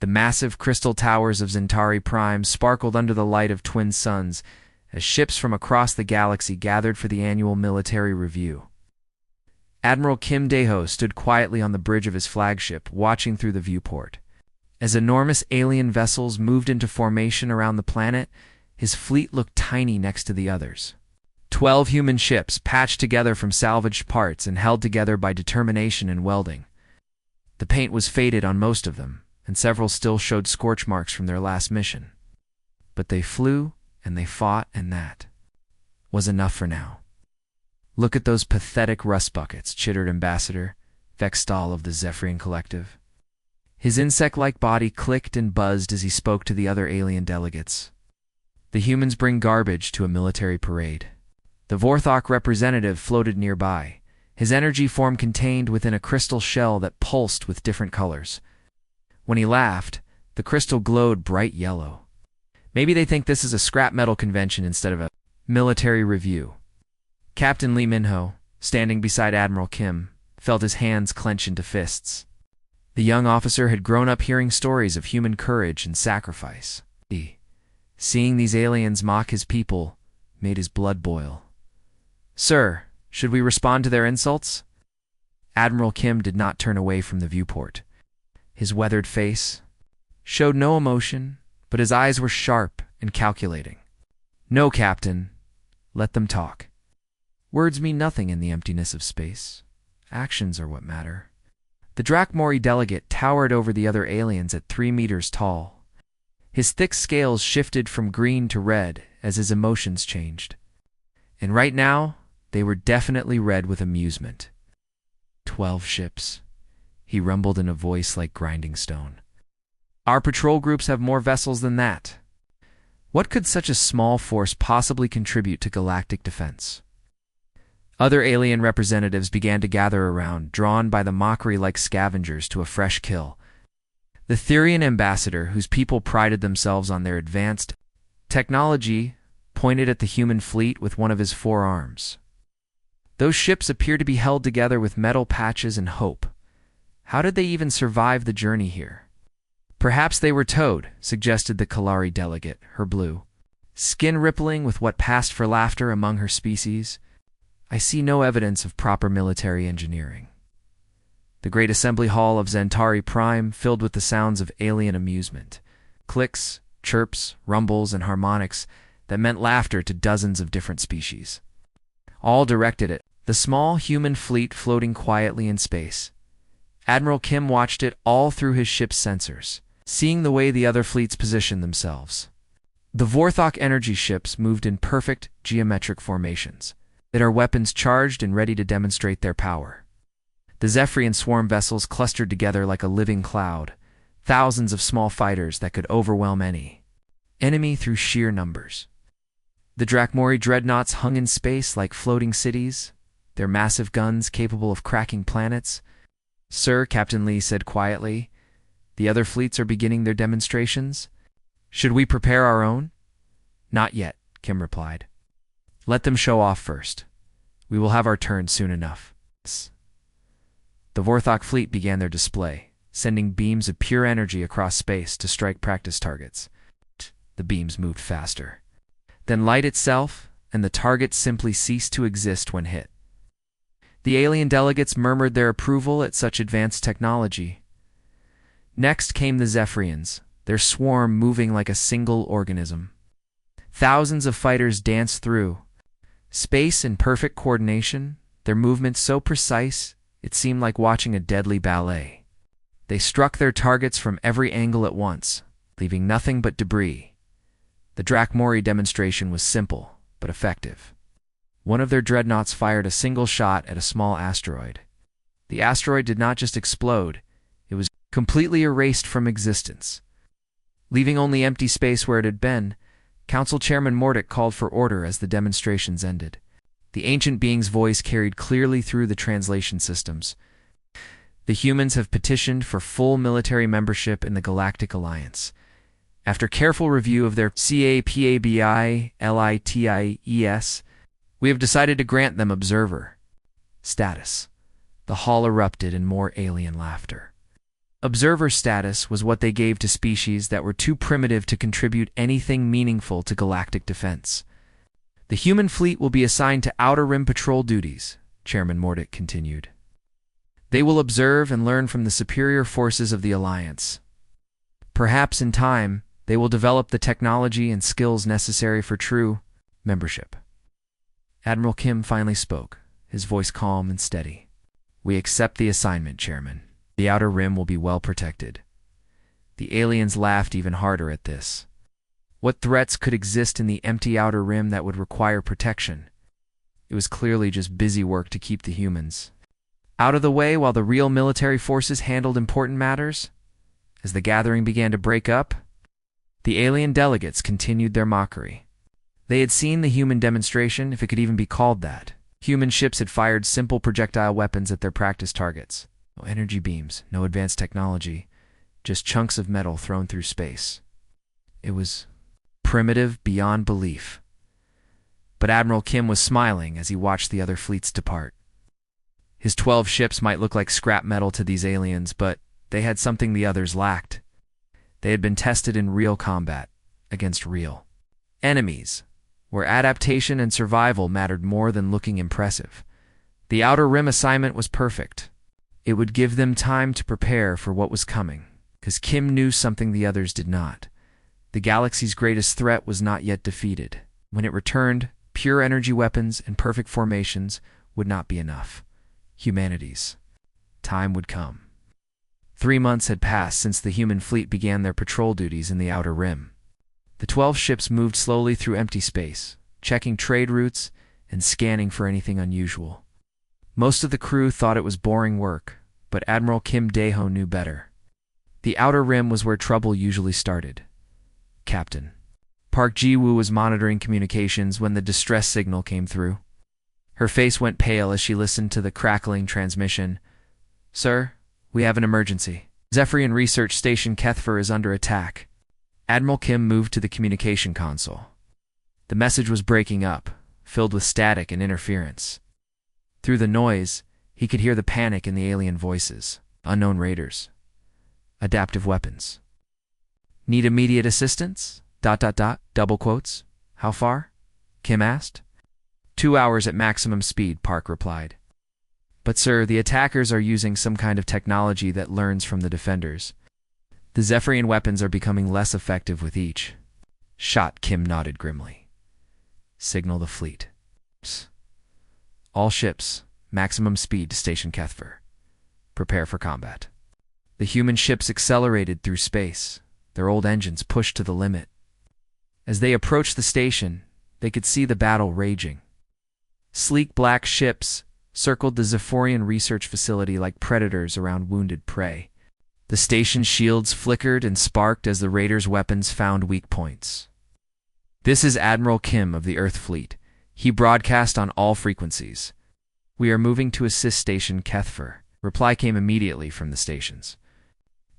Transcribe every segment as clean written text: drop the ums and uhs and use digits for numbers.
The massive crystal towers of Centauri Prime sparkled under the light of twin suns as ships from across the galaxy gathered for the annual military review. Admiral Kim Dae-ho stood quietly on the bridge of his flagship, watching through the viewport. As enormous alien vessels moved into formation around the planet, his fleet looked tiny next to the others. 12 human ships, patched together from salvaged parts and held together by determination and welding. The paint was faded on most of them, and several still showed scorch marks from their last mission. But they flew, and they fought, and that was enough for now. "Look at those pathetic rust buckets," chittered Ambassador Vextal of the Zephyrian Collective. His insect-like body clicked and buzzed as he spoke to the other alien delegates. "The humans bring garbage to a military parade." The Vorthok representative floated nearby, his energy form contained within a crystal shell that pulsed with different colors. When he laughed, the crystal glowed bright yellow. "Maybe they think this is a scrap metal convention instead of a military review." Captain Lee Minho, standing beside Admiral Kim, felt his hands clench into fists. The young officer had grown up hearing stories of human courage and sacrifice. Seeing these aliens mock his people made his blood boil. "Sir, should we respond to their insults?" Admiral Kim did not turn away from the viewport. His weathered face showed no emotion, but his eyes were sharp and calculating. "No, Captain. Let them talk. Words mean nothing in the emptiness of space. Actions are what matter." The Drakmori delegate towered over the other aliens at 3 meters tall. His thick scales shifted from green to red as his emotions changed. And right now, they were definitely red with amusement. 12 ships, he rumbled in a voice like grinding stone. "Our patrol groups have more vessels than that. What could such a small force possibly contribute to galactic defense?" Other alien representatives began to gather around, drawn by the mockery like scavengers to a fresh kill. The Therian ambassador, whose people prided themselves on their advanced technology, pointed at the human fleet with one of his forearms. Those ships appeared to be held together with metal patches and hope. How did they even survive the journey here? "Perhaps they were towed," suggested the Kalari delegate, her blue skin rippling with what passed for laughter among her species. "I see no evidence of proper military engineering." The great assembly hall of Centauri Prime filled with the sounds of alien amusement. Clicks, chirps, rumbles, and harmonics that meant laughter to dozens of different species. All directed at the small human fleet floating quietly in space. Admiral Kim watched it all through his ship's sensors, seeing the way the other fleets positioned themselves. The Vorthok energy ships moved in perfect geometric formations, their weapons charged and ready to demonstrate their power. The Zephyrian swarm vessels clustered together like a living cloud, thousands of small fighters that could overwhelm any enemy through sheer numbers. The Drakmori dreadnoughts hung in space like floating cities, their massive guns capable of cracking planets. "Sir," Captain Lee said quietly, "the other fleets are beginning their demonstrations. Should we prepare our own?" "Not yet," Kim replied. "Let them show off first. We will have our turn soon enough." The Vorthok fleet began their display, sending beams of pure energy across space to strike practice targets. The beams moved faster. Then light itself, and the targets simply ceased to exist when hit. The alien delegates murmured their approval at such advanced technology. Next came the Zephyrians, their swarm moving like a single organism. Thousands of fighters danced through space in perfect coordination, their movements so precise it seemed like watching a deadly ballet. They struck their targets from every angle at once, leaving nothing but debris. The Drakmori demonstration was simple, but effective. One of their dreadnoughts fired a single shot at a small asteroid. The asteroid did not just explode, it was completely erased from existence. Leaving only empty space where it had been, Council Chairman Mordic called for order as the demonstrations ended. The ancient being's voice carried clearly through the translation systems. "The humans have petitioned for full military membership in the Galactic Alliance. After careful review of their CAPABILITIES, we have decided to grant them observer status." The hall erupted in more alien laughter. Observer status was what they gave to species that were too primitive to contribute anything meaningful to galactic defense. The human fleet will be assigned to Outer Rim patrol duties, Chairman Mordick continued. They will observe and learn from the superior forces of the Alliance. Perhaps in time, they will develop the technology and skills necessary for true membership. Admiral Kim finally spoke, his voice calm and steady. We accept the assignment, Chairman. The Outer Rim will be well protected. The aliens laughed even harder at this. What threats could exist in the empty Outer Rim that would require protection? It was clearly just busy work to keep the humans out of the way while the real military forces handled important matters. As the gathering began to break up, the alien delegates continued their mockery. They had seen the human demonstration, if it could even be called that. Human ships had fired simple projectile weapons at their practice targets. No energy beams, no advanced technology, just chunks of metal thrown through space. It was primitive beyond belief. But Admiral Kim was smiling as he watched the other fleets depart. His 12 ships might look like scrap metal to these aliens, but they had something the others lacked. They had been tested in real combat, against real enemies, where adaptation and survival mattered more than looking impressive. The Outer Rim assignment was perfect. It would give them time to prepare for what was coming, because Kim knew something the others did not. The galaxy's greatest threat was not yet defeated. When it returned, pure energy weapons and perfect formations would not be enough. Humanity's time would come. 3 months had passed since the human fleet began their patrol duties in the Outer Rim. The 12 ships moved slowly through empty space, checking trade routes and scanning for anything unusual. Most of the crew thought it was boring work, but Admiral Kim Dae-ho knew better. The Outer Rim was where trouble usually started. Captain Park Ji-woo was monitoring communications when the distress signal came through. Her face went pale as she listened to the crackling transmission. Sir, we have an emergency. Zephyrian Research Station Kethfer is under attack. Admiral Kim moved to the communication console. The message was breaking up, filled with static and interference. Through the noise, he could hear the panic in the alien voices. Unknown raiders. Adaptive weapons. Need immediate assistance? ... double quotes. How far? Kim asked. 2 hours at maximum speed, Park replied. But sir, the attackers are using some kind of technology that learns from the defenders. The Zephyrian weapons are becoming less effective with each shot, Kim nodded grimly. Signal the fleet. Psst. All ships, maximum speed to Station Kethfer. Prepare for combat. The human ships accelerated through space, their old engines pushed to the limit. As they approached the station, they could see the battle raging. Sleek black ships circled the Zephyrian research facility like predators around wounded prey. The station's shields flickered and sparked as the raiders' weapons found weak points. This is Admiral Kim of the Earth Fleet. He broadcast on all frequencies. We are moving to assist Station Kethfer. Reply came immediately from the stations.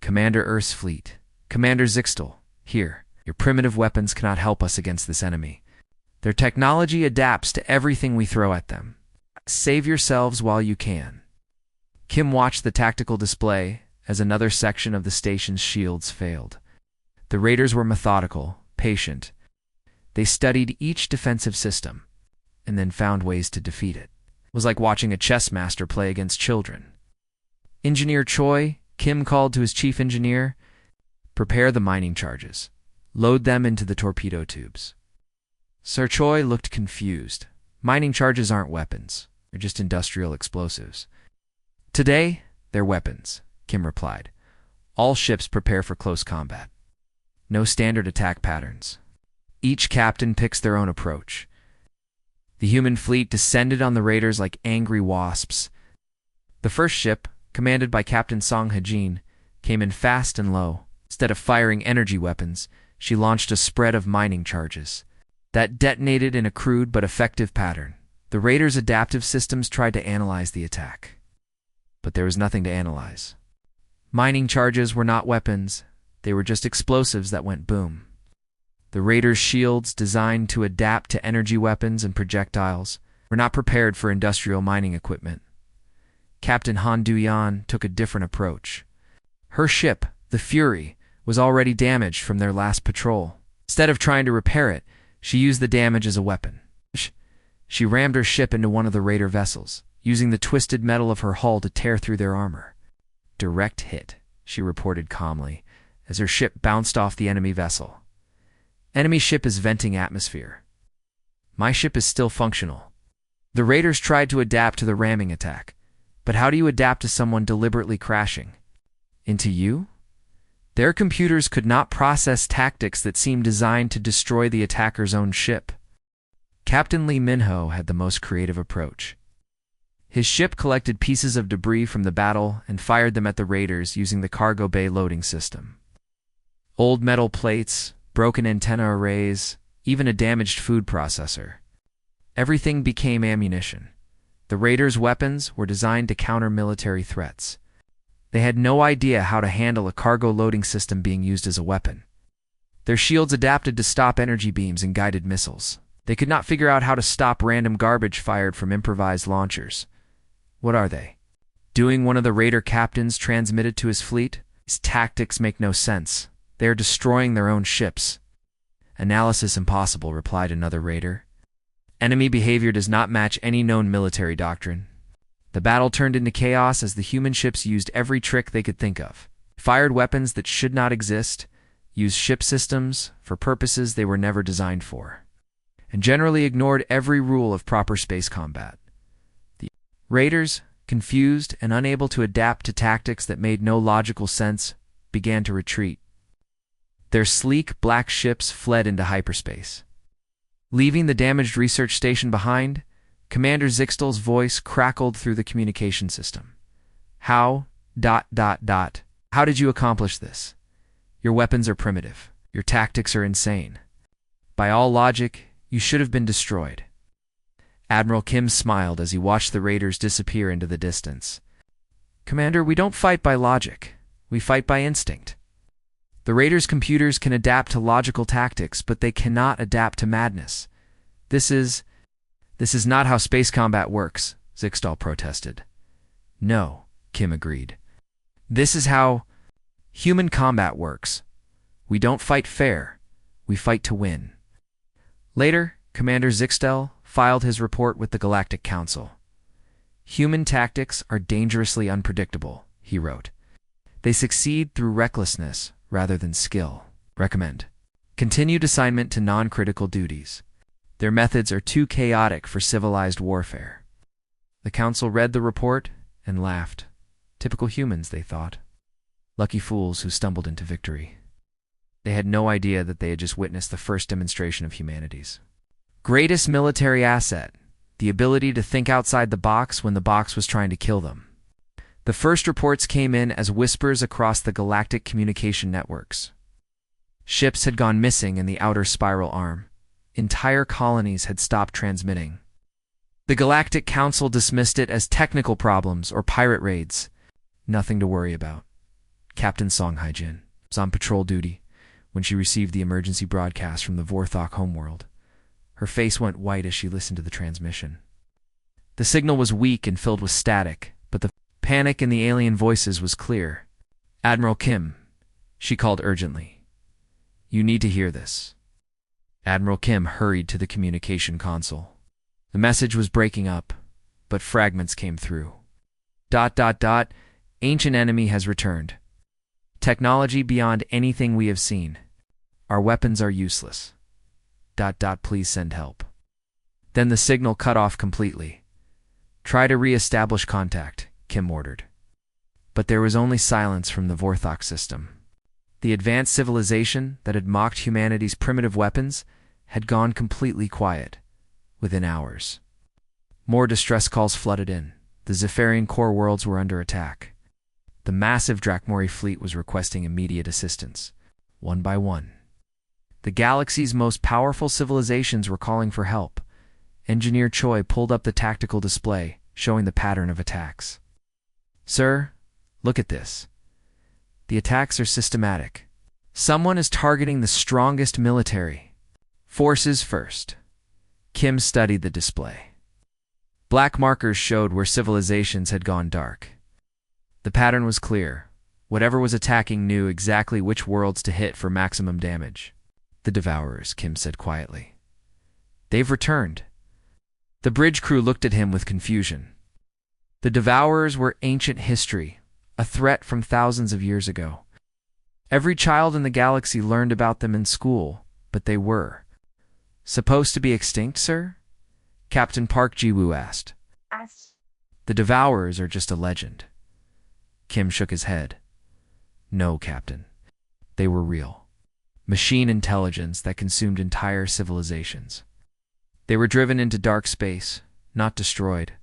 Commander Earth's Fleet. Commander Zixtel, here. Your primitive weapons cannot help us against this enemy. Their technology adapts to everything we throw at them. Save yourselves while you can. Kim watched the tactical display as another section of the station's shields failed. The raiders were methodical, patient. They studied each defensive system and then found ways to defeat it. It was like watching a chess master play against children. Engineer Choi, Kim called to his chief engineer, prepare the mining charges. Load them into the torpedo tubes. Sir Choi looked confused. Mining charges aren't weapons. They're just industrial explosives. Today, they're weapons, Kim replied. All ships prepare for close combat. No standard attack patterns. Each captain picks their own approach. The human fleet descended on the raiders like angry wasps. The first ship, commanded by Captain Song Hajin, came in fast and low. Instead of firing energy weapons, she launched a spread of mining charges that detonated in a crude but effective pattern. The raiders' adaptive systems tried to analyze the attack, but there was nothing to analyze. Mining charges were not weapons. They were just explosives that went boom. The raiders' shields, designed to adapt to energy weapons and projectiles, were not prepared for industrial mining equipment. Captain Han Du-yan took a different approach. Her ship, the Fury, was already damaged from their last patrol. Instead of trying to repair it, she used the damage as a weapon. She rammed her ship into one of the raider vessels, using the twisted metal of her hull to tear through their armor. "Direct hit," she reported calmly, as her ship bounced off the enemy vessel. "Enemy ship is venting atmosphere. My ship is still functional." The raiders tried to adapt to the ramming attack, but how do you adapt to someone deliberately crashing into you? Their computers could not process tactics that seemed designed to destroy the attacker's own ship. Captain Lee Minho had the most creative approach. His ship collected pieces of debris from the battle and fired them at the raiders using the cargo bay loading system. Old metal plates, broken antenna arrays, even a damaged food processor. Everything became ammunition. The raiders' weapons were designed to counter military threats. They had no idea how to handle a cargo loading system being used as a weapon. Their shields adapted to stop energy beams and guided missiles. They could not figure out how to stop random garbage fired from improvised launchers. What are they doing? One of the raider captains transmitted to his fleet. These tactics make no sense. They are destroying their own ships. Analysis impossible, replied another raider. Enemy behavior does not match any known military doctrine. The battle turned into chaos as the human ships used every trick they could think of. Fired weapons that should not exist, used ship systems for purposes they were never designed for, and generally ignored every rule of proper space combat. The raiders, confused and unable to adapt to tactics that made no logical sense, began to retreat. Their sleek, black ships fled into hyperspace. Leaving the damaged research station behind, Commander Zixtel's voice crackled through the communication system. How did you accomplish this? Your weapons are primitive. Your tactics are insane. By all logic, you should have been destroyed. Admiral Kim smiled as he watched the raiders disappear into the distance. Commander, we don't fight by logic. We fight by instinct. The raiders' computers can adapt to logical tactics, but they cannot adapt to madness. This is not how space combat works, Zixtel protested. No, Kim agreed. This is how human combat works. We don't fight fair. We fight to win. Later, Commander Zixtel filed his report with the Galactic Council. Human tactics are dangerously unpredictable, he wrote. They succeed through recklessness rather than skill. Recommend. Continued assignment to non-critical duties. Their methods are too chaotic for civilized warfare. The council read the report and laughed. Typical humans, they thought. Lucky fools who stumbled into victory. They had no idea that they had just witnessed the first demonstration of humanity's greatest military asset, the ability to think outside the box when the box was trying to kill them. The first reports came in as whispers across the galactic communication networks. Ships had gone missing in the outer spiral arm. Entire colonies had stopped transmitting. The Galactic Council dismissed it as technical problems or pirate raids. Nothing to worry about. Captain Song Haijin was on patrol duty when she received the emergency broadcast from the Vorthok homeworld. Her face went white as she listened to the transmission. The signal was weak and filled with static, but the panic in the alien voices was clear. Admiral Kim, she called urgently. You need to hear this. Admiral Kim hurried to the communication console. The message was breaking up, but fragments came through. ... Ancient enemy has returned. Technology beyond anything we have seen. Our weapons are useless. ... Please send help. Then the signal cut off completely. Try to re-establish contact, Kim ordered. But there was only silence from the Vorthok system. The advanced civilization that had mocked humanity's primitive weapons had gone completely quiet within hours. More distress calls flooded in. The Zephyrian core worlds were under attack. The massive Drakmori fleet was requesting immediate assistance, one by one. The galaxy's most powerful civilizations were calling for help. Engineer Choi pulled up the tactical display, showing the pattern of attacks. Sir, look at this. The attacks are systematic. Someone is targeting the strongest military. Forces first. Kim studied the display. Black markers showed where civilizations had gone dark. The pattern was clear. Whatever was attacking knew exactly which worlds to hit for maximum damage. "The Devourers," Kim said quietly. "They've returned." The bridge crew looked at him with confusion. The Devourers were ancient history, a threat from thousands of years ago. Every child in the galaxy learned about them in school, but they were supposed to be extinct, sir? Captain Park Ji-woo asked. "The Devourers are just a legend." Kim shook his head. "No, Captain. They were real. Machine intelligence that consumed entire civilizations. They were driven into dark space, not destroyed,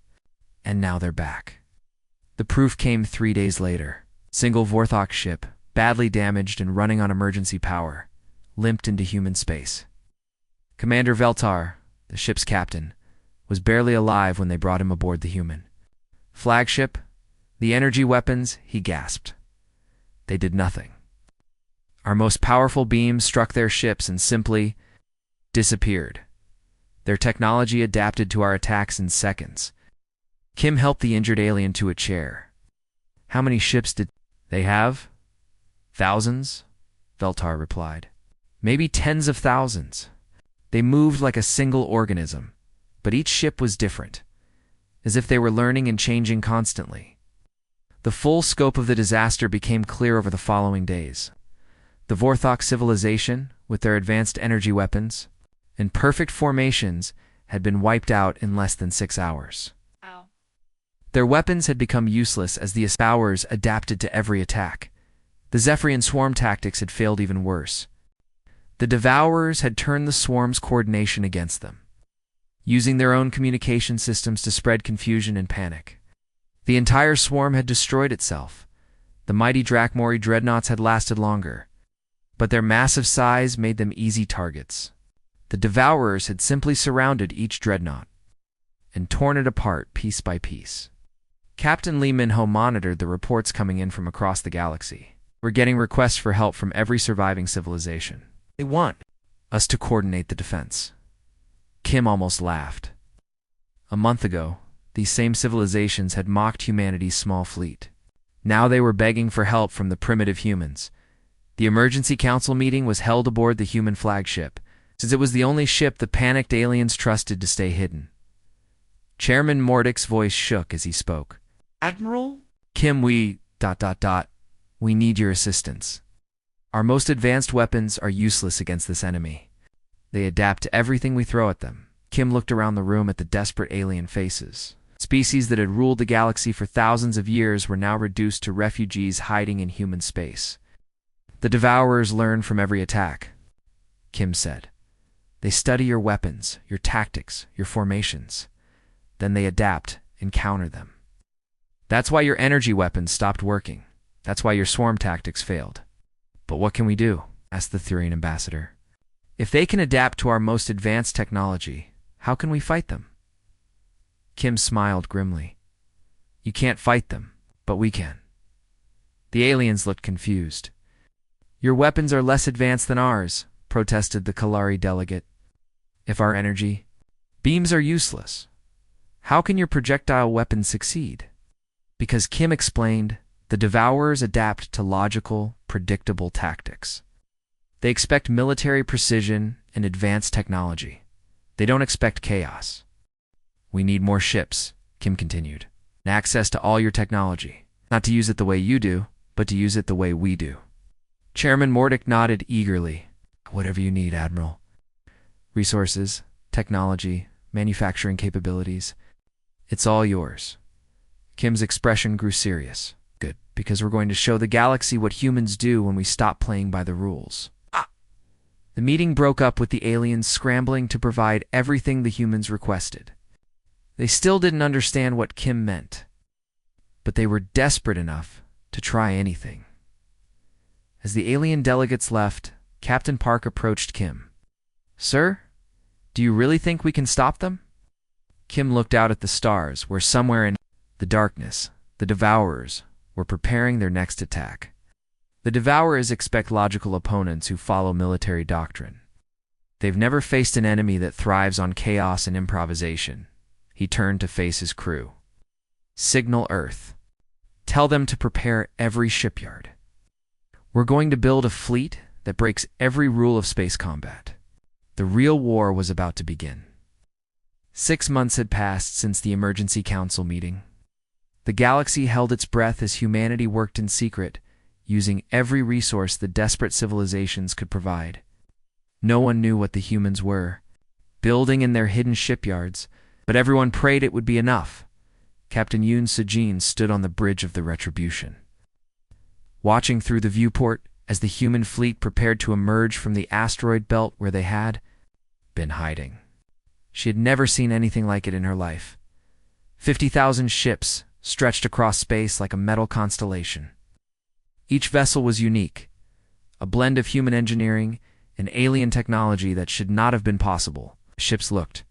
and now they're back." The proof came 3 days later. Single Vorthok ship, badly damaged and running on emergency power, limped into human space. Commander Veltar, the ship's captain, was barely alive when they brought him aboard the human flagship. "The energy weapons," he gasped. "They did nothing. Our most powerful beams struck their ships and simply disappeared. Their technology adapted to our attacks in seconds." Kim helped the injured alien to a chair. "How many ships did they have?" "Thousands," Veltar replied. "Maybe tens of thousands. They moved like a single organism, but each ship was different, as if they were learning and changing constantly." The full scope of the disaster became clear over the following days. The Vorthok civilization, with their advanced energy weapons and perfect formations, had been wiped out in less than 6 hours. Ow. Their weapons had become useless as the Devourers adapted to every attack. The Zephyrian swarm tactics had failed even worse. The Devourers had turned the swarm's coordination against them, using their own communication systems to spread confusion and panic. The entire swarm had destroyed itself. The mighty Drakmori dreadnoughts had lasted longer, but their massive size made them easy targets. The Devourers had simply surrounded each dreadnought and torn it apart piece by piece. Captain Lee Min-ho monitored the reports coming in from across the galaxy. "We're getting requests for help from every surviving civilization. They want us to coordinate the defense." Kim almost laughed. A month ago, these same civilizations had mocked humanity's small fleet. Now they were begging for help from the primitive humans. The emergency council meeting was held aboard the human flagship, since it was the only ship the panicked aliens trusted to stay hidden. Chairman Mordick's voice shook as he spoke. "Admiral?" "Kim, we need your assistance. Our most advanced weapons are useless against this enemy. They adapt to everything we throw at them." Kim looked around the room at the desperate alien faces. Species that had ruled the galaxy for thousands of years were now reduced to refugees hiding in human space. "The Devourers learn from every attack," Kim said. "They study your weapons, your tactics, your formations. Then they adapt and counter them. That's why your energy weapons stopped working. That's why your swarm tactics failed." "But what can we do?" asked the Thurian ambassador. "If they can adapt to our most advanced technology, how can we fight them?" Kim smiled grimly. "You can't fight them, but we can." The aliens looked confused. "Your weapons are less advanced than ours," protested the Kalari delegate. "If our energy beams are useless, how can your projectile weapons succeed?" Because Kim explained, the Devourers adapt to logical, predictable tactics. They expect military precision and advanced technology. They don't expect chaos. "We need more ships," Kim continued, "and access to all your technology. Not to use it the way you do, but to use it the way we do." Chairman Mordick nodded eagerly. "Whatever you need, Admiral. Resources, technology, manufacturing capabilities. It's all yours." Kim's expression grew serious. "Good, because we're going to show the galaxy what humans do when we stop playing by the rules." The meeting broke up with the aliens scrambling to provide everything the humans requested. They still didn't understand what Kim meant, but they were desperate enough to try anything. As the alien delegates left, Captain Park approached Kim. "Sir, do you really think we can stop them?" Kim looked out at the stars, where somewhere in the darkness, the Devourers were preparing their next attack. The Devourers expect logical opponents who follow military doctrine. They've never faced an enemy that thrives on chaos and improvisation. He turned to face his crew. "Signal Earth. Tell them to prepare every shipyard. We're going to build a fleet that breaks every rule of space combat. The real war was about to begin. 6 months had passed since the emergency council meeting. The galaxy held its breath as humanity worked in secret, using every resource the desperate civilizations could provide. No one knew what the humans were, building in their hidden shipyards, but everyone prayed it would be enough. Captain Yoon Sejin stood on the bridge of the Retribution, watching through the viewport as the human fleet prepared to emerge from the asteroid belt where they had been hiding. She had never seen anything like it in her life. 50,000 ships stretched across space like a metal constellation. Each vessel was unique, a blend of human engineering and alien technology that should not have been possible. Ships looked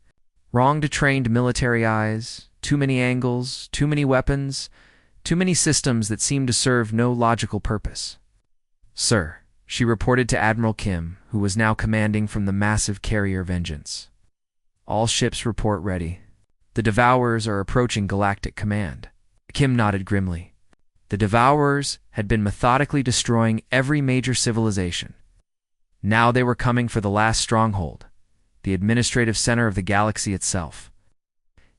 wrong to trained military eyes, too many angles, too many weapons, too many systems that seemed to serve no logical purpose. "Sir," she reported to Admiral Kim, who was now commanding from the massive carrier Vengeance. "All ships report ready. The Devourers are approaching Galactic Command." Kim nodded grimly. The Devourers had been methodically destroying every major civilization. Now they were coming for the last stronghold, the administrative center of the galaxy itself.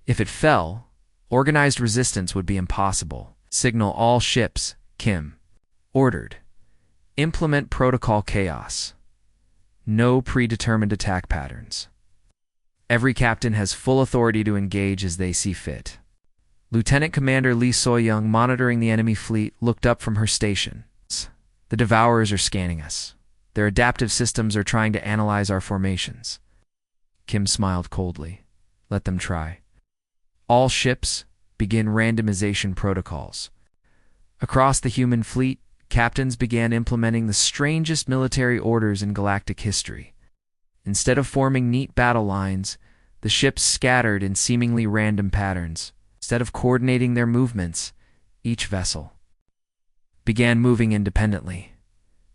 If it fell, organized resistance would be impossible. "Signal all ships," Kim ordered. "Implement Protocol Chaos. No predetermined attack patterns. Every captain has full authority to engage as they see fit." Lieutenant Commander Lee Soyoung, monitoring the enemy fleet, looked up from her station. "The Devourers are scanning us. Their adaptive systems are trying to analyze our formations." Kim smiled coldly. "Let them try. All ships, begin randomization protocols." Across the human fleet, captains began implementing the strangest military orders in galactic history. Instead of forming neat battle lines, the ships scattered in seemingly random patterns. Instead of coordinating their movements, each vessel began moving independently.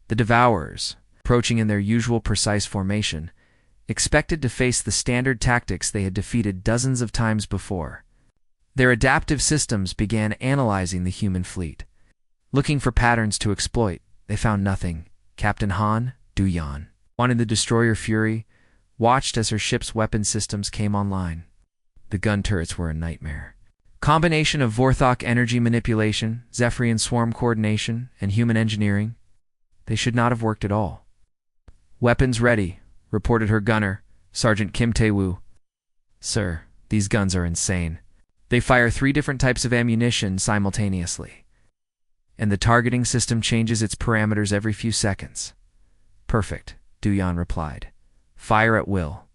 The Devourers, approaching in their usual precise formation, expected to face the standard tactics they had defeated dozens of times before. Their adaptive systems began analyzing the human fleet. Looking for patterns to exploit, they found nothing. Captain Han Du-Yan, on the destroyer Fury, watched as her ship's weapon systems came online. The gun turrets were a nightmare. Combination of Vorthok energy manipulation, Zephyrian swarm coordination, and human engineering. They should not have worked at all. "Weapons ready," reported her gunner, Sergeant Kim Tae-woo. "Sir, these guns are insane. They fire 3 different types of ammunition simultaneously, and the targeting system changes its parameters every few seconds." "Perfect," Du-Yan replied. "Fire at will."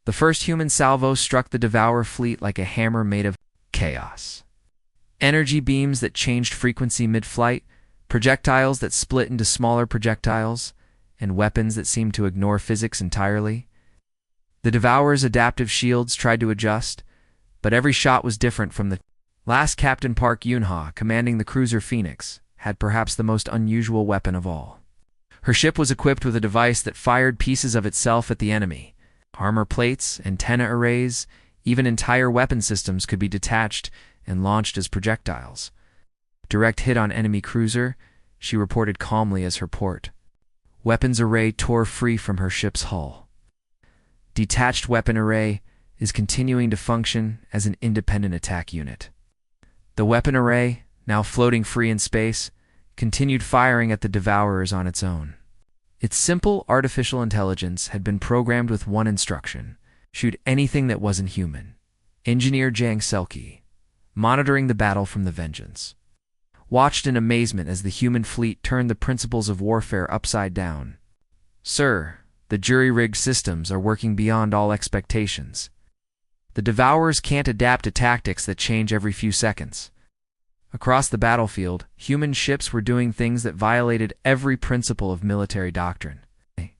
The first human salvo struck the Devourer fleet like a hammer made of chaos. Energy beams that changed frequency mid-flight, projectiles that split into smaller projectiles, and weapons that seemed to ignore physics entirely. The Devourer's adaptive shields tried to adjust, but every shot was different from the last. Captain Park Yoon-ha, commanding the cruiser Phoenix, had perhaps the most unusual weapon of all. Her ship was equipped with a device that fired pieces of itself at the enemy. Armor plates, antenna arrays, even entire weapon systems could be detached and launched as projectiles. "Direct hit on enemy cruiser," she reported calmly as her port. Weapons array tore free from her ship's hull. Detached weapon array is continuing to function as an independent attack unit. The weapon array, now floating free in space, continued firing at the Devourers on its own. Its simple artificial intelligence had been programmed with one instruction: shoot anything that wasn't human. Engineer Jang Selki, monitoring the battle from the Vengeance, watched in amazement as the human fleet turned the principles of warfare upside down. "Sir, the jury-rigged systems are working beyond all expectations. The Devourers can't adapt to tactics that change every few seconds." Across the battlefield, human ships were doing things that violated every principle of military doctrine. They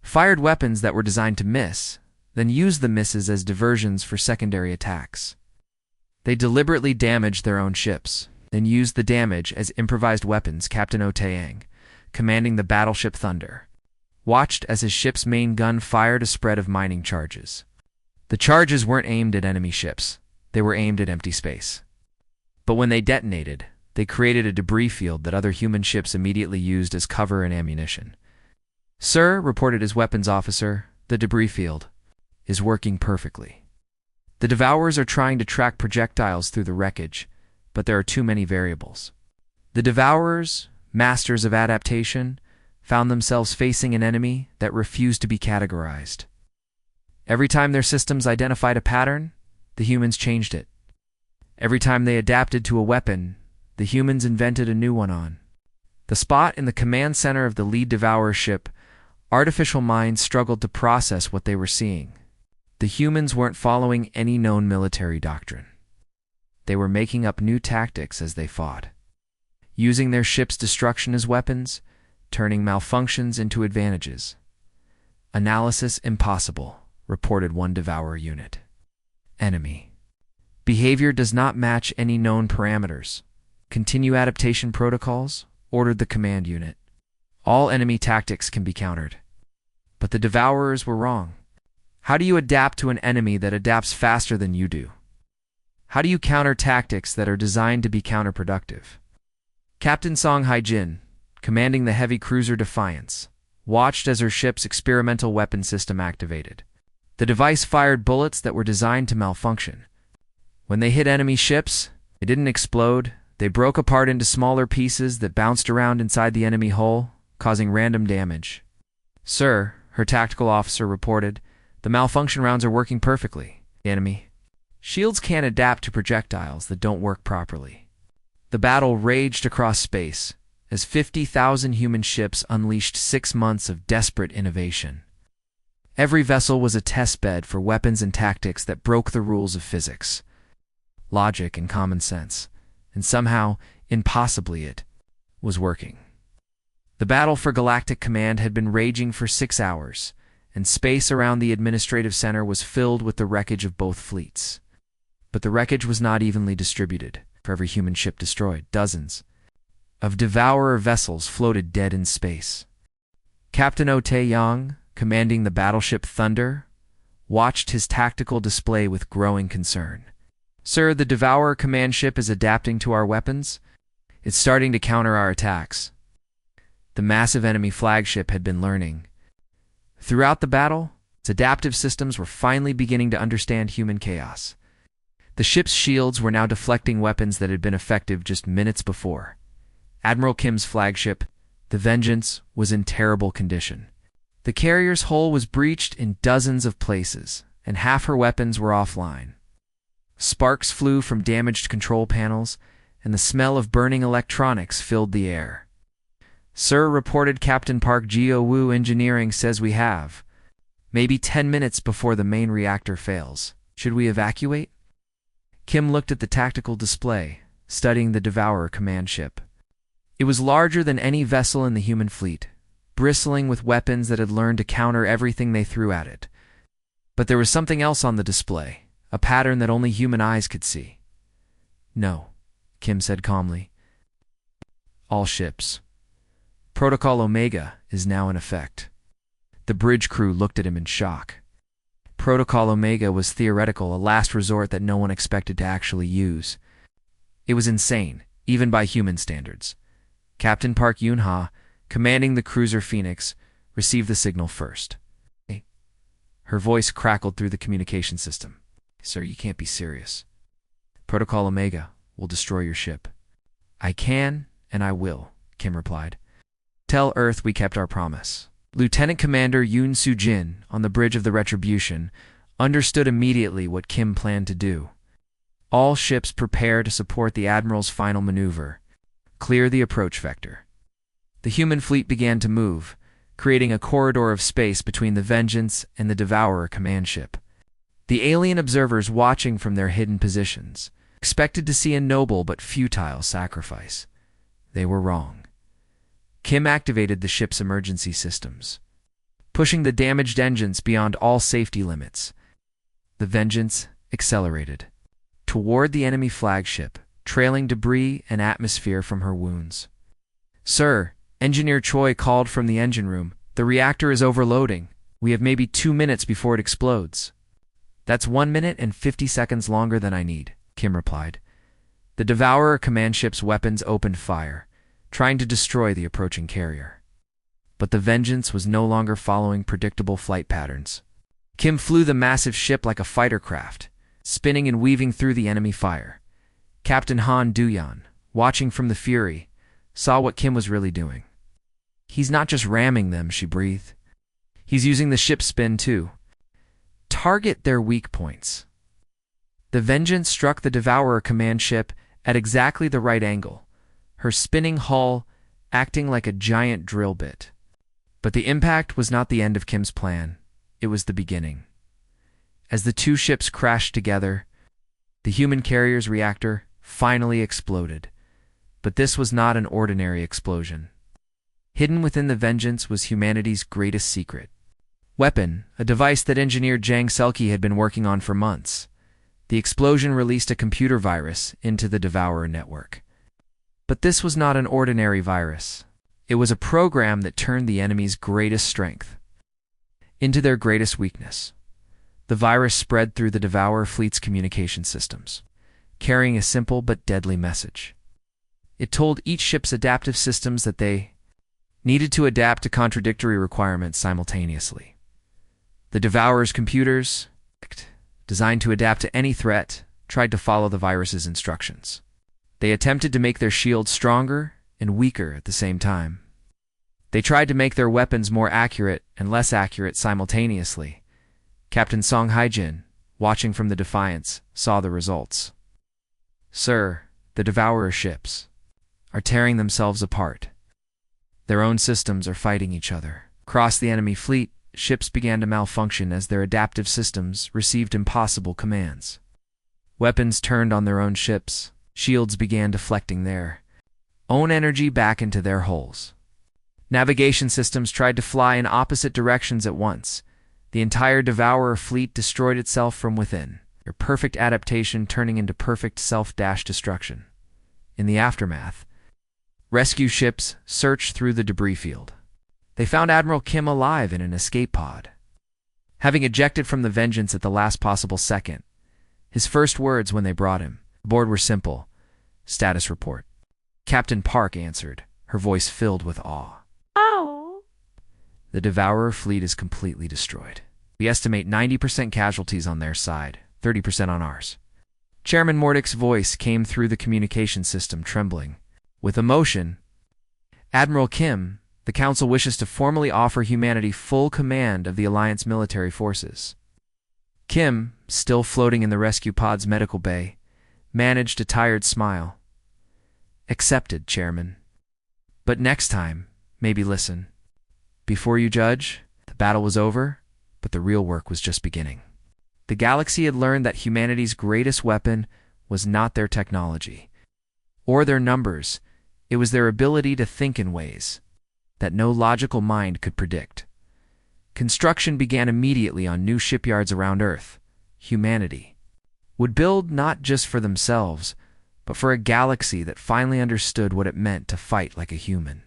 fired weapons that were designed to miss, then used the misses as diversions for secondary attacks. They deliberately damaged their own ships, then used the damage as improvised weapons. Captain Oh Tae-yang, commanding the battleship Thunder, watched as his ship's main gun fired a spread of mining charges. The charges weren't aimed at enemy ships. They were aimed at empty space. But when they detonated, They created a debris field that other human ships immediately used as cover and ammunition. "Sir," reported his weapons officer, "the debris field is working perfectly. The Devourers are trying to track projectiles through the wreckage, but there are too many variables." The Devourers, masters of adaptation, found themselves facing an enemy that refused to be categorized. Every time their systems identified a pattern, the humans changed it. Every time they adapted to a weapon, the humans invented a new one on the spot. In the command center of the lead Devourer ship, artificial minds struggled to process what they were seeing. The humans weren't following any known military doctrine. They were making up new tactics as they fought, using their ship's destruction as weapons, turning malfunctions into advantages. "Analysis impossible," reported one Devourer unit. "Enemy behavior does not match any known parameters. Continue adaptation protocols," ordered the command unit. "All enemy tactics can be countered." But the Devourers were wrong. How do you adapt to an enemy that adapts faster than you do? How do you counter tactics that are designed to be counterproductive? Captain Song Hai-jin, commanding the heavy cruiser Defiance, watched as her ship's experimental weapon system activated. The device fired bullets that were designed to malfunction. When they hit enemy ships, they didn't explode. They broke apart into smaller pieces that bounced around inside the enemy hull, causing random damage. "Sir," her tactical officer reported, "the malfunction rounds are working perfectly. The enemy shields can't adapt to projectiles that don't work properly." The battle raged across space as 50,000 human ships unleashed 6 months of desperate innovation. Every vessel was a test bed for weapons and tactics that broke the rules of physics, logic, and common sense, and somehow, impossibly, it was working. The battle for Galactic Command had been raging for 6 hours, and space around the administrative center was filled with the wreckage of both fleets. But the wreckage was not evenly distributed. For every human ship destroyed, dozens of Devourer vessels floated dead in space. Captain Oh Tae-yong, commanding the battleship Thunder, watched his tactical display with growing concern. "Sir, the Devourer command ship is adapting to our weapons. It's starting to counter our attacks." The massive enemy flagship had been learning. Throughout the battle, its adaptive systems were finally beginning to understand human chaos. The ship's shields were now deflecting weapons that had been effective just minutes before. Admiral Kim's flagship, the Vengeance, was in terrible condition. The carrier's hull was breached in dozens of places, and half her weapons were offline. Sparks flew from damaged control panels, and the smell of burning electronics filled the air. "Sir," reported Captain Park Geo-woo, "engineering says we have maybe 10 minutes before the main reactor fails. Should we evacuate?" Kim looked at the tactical display, studying the Devourer command ship. It was larger than any vessel in the human fleet, bristling with weapons that had learned to counter everything they threw at it. But there was something else on the display, a pattern that only human eyes could see. "No," Kim said calmly. "All ships. Protocol Omega is now in effect." The bridge crew looked at him in shock. Protocol Omega was theoretical, a last resort that no one expected to actually use. It was insane, even by human standards. Captain Park Yoon-ha, commanding the cruiser Phoenix, received the signal first. Her voice crackled through the communication system. "Sir, you can't be serious. Protocol Omega will destroy your ship." "I can, and I will," Kim replied. "Tell Earth we kept our promise." Lieutenant Commander Yoon Soo-jin, on the bridge of the Retribution, understood immediately what Kim planned to do. All ships prepare to support the Admiral's final maneuver. Clear the approach vector. The human fleet began to move, creating a corridor of space between the Vengeance and the Devourer command ship. The alien observers watching from their hidden positions expected to see a noble but futile sacrifice. They were wrong. Kim activated the ship's emergency systems, pushing the damaged engines beyond all safety limits. The Vengeance accelerated toward the enemy flagship, trailing debris and atmosphere from her wounds. "Sir," Engineer Choi called from the engine room, "the reactor is overloading. We have maybe 2 minutes before it explodes." "That's 1 minute and 50 seconds longer than I need," Kim replied. The Devourer command ship's weapons opened fire, trying to destroy the approaching carrier. But the Vengeance was no longer following predictable flight patterns. Kim flew the massive ship like a fighter craft, spinning and weaving through the enemy fire. Captain Han Duyan, watching from the Fury, saw what Kim was really doing. He's not just ramming them, she breathed. He's using the ship's spin too. Target their weak points. The Vengeance struck the Devourer command ship at exactly the right angle, her spinning hull acting like a giant drill bit. But the impact was not the end of Kim's plan. It was the beginning. As the two ships crashed together, the human carrier's reactor finally exploded. But this was not an ordinary explosion. Hidden within the Vengeance was humanity's greatest secret. Weapon, a device that engineer Jang Selkie had been working on for months. The explosion released a computer virus into the Devourer network. But this was not an ordinary virus. It was a program that turned the enemy's greatest strength into their greatest weakness. The virus spread through the Devourer fleet's communication systems, carrying a simple but deadly message. It told each ship's adaptive systems that they needed to adapt to contradictory requirements simultaneously. The Devourer's computers, designed to adapt to any threat, tried to follow the virus's instructions. They attempted to make their shields stronger and weaker at the same time. They tried to make their weapons more accurate and less accurate simultaneously. Captain Song Haijin, watching from the Defiance, saw the results. Sir, the Devourer ships are tearing themselves apart. Their own systems are fighting each other. Across the enemy fleet, ships began to malfunction as their adaptive systems received impossible commands. Weapons turned on their own ships. Shields began deflecting their own energy back into their hulls. Navigation systems tried to fly in opposite directions at once. The entire Devourer fleet destroyed itself from within, their perfect adaptation turning into perfect self-destruction. In the aftermath, rescue ships searched through the debris field. They found Admiral Kim alive in an escape pod. Having ejected from the Vengeance at the last possible second, his first words when they brought him aboard were simple: status report. Captain Park answered, her voice filled with awe. Oh. The Devourer fleet is completely destroyed. We estimate 90% casualties on their side, 30% on ours. Chairman Mordick's voice came through the communication system, trembling with emotion. Admiral Kim, the Council wishes to formally offer humanity full command of the Alliance military forces. Kim, still floating in the rescue pod's medical bay, managed a tired smile. Accepted, Chairman. But next time, maybe listen. Before you judge, the battle was over, but the real work was just beginning. The galaxy had learned that humanity's greatest weapon was not their technology or their numbers. It was their ability to think in ways that no logical mind could predict. Construction began immediately on new shipyards around Earth. Humanity would build not just for themselves, but for a galaxy that finally understood what it meant to fight like a human.